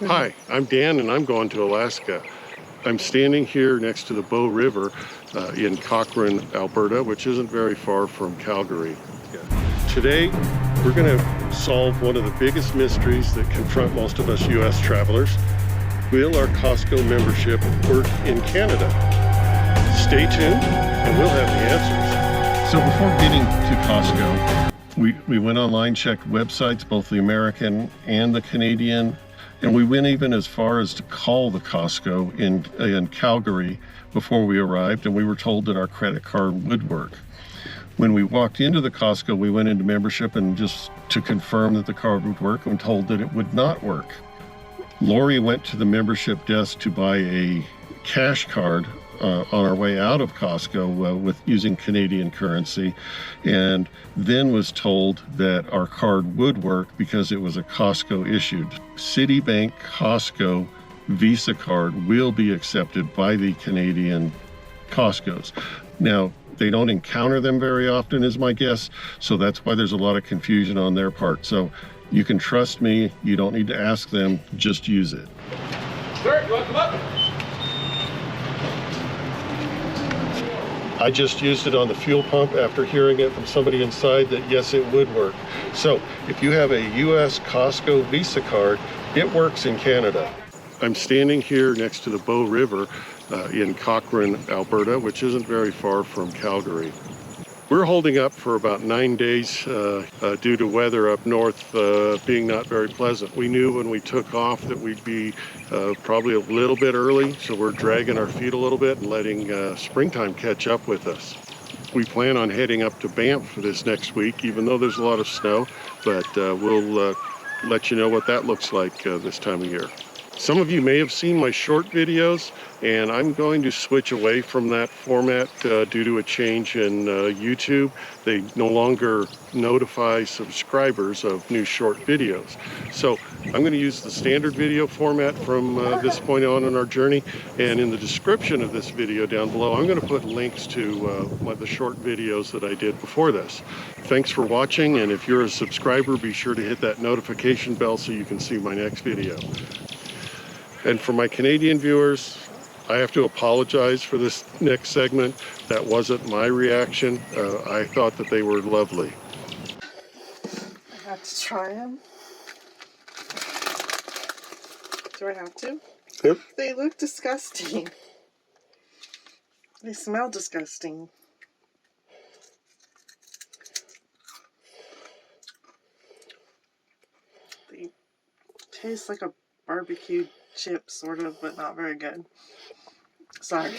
Hi, I'm Dan and I'm going to Alaska. I'm standing here next to the Bow River in Cochrane, Alberta, which isn't very far from Calgary. Today, we're going to solve one of the biggest mysteries that confront most of us U.S. travelers. Will our Costco membership work in Canada? Stay tuned and we'll have the answers. So before getting to Costco, we went online, checked websites, both the American and the Canadian, and we went even as far as to call the Costco in Calgary before we arrived, and we were told that our credit card would work. When we walked into the Costco, we went into membership and just to confirm that the card would work, and told that it would not work. Laurie went to the membership desk to buy a cash card on our way out of Costco with using Canadian currency, and then was told that our card would work because it was a Costco issued. CitiBank Costco Visa card will be accepted by the Canadian Costcos. Now, they don't encounter them very often is my guess, so that's why there's a lot of confusion on their part. So you can trust me, you don't need to ask them, just use it. Sir, you want to come up? I just used it on the fuel pump after hearing it from somebody inside that yes, it would work. So if you have a US Costco Visa card, it works in Canada. I'm standing here next to the Bow River in Cochrane, Alberta, which isn't very far from Calgary. We're holding up for about 9 days due to weather up north being not very pleasant. We knew when we took off that we'd be probably a little bit early, so we're dragging our feet a little bit and letting springtime catch up with us. We plan on heading up to Banff for this next week, even though there's a lot of snow, but we'll let you know what that looks like this time of year. Some of you may have seen my short videos, and I'm going to switch away from that format due to a change in YouTube. They no longer notify subscribers of new short videos. So I'm going to use the standard video format from this point on in our journey. And in the description of this video down below, I'm going to put links to the short videos that I did before this. Thanks for watching, and if you're a subscriber, be sure to hit that notification bell so you can see my next video. And for my Canadian viewers, I have to apologize for this next segment. That wasn't my reaction. I thought that they were lovely. I have to try them. Do I have to? Yep. They look disgusting. They smell disgusting. They taste like a barbecue chip, sort of, but not very good. Sorry.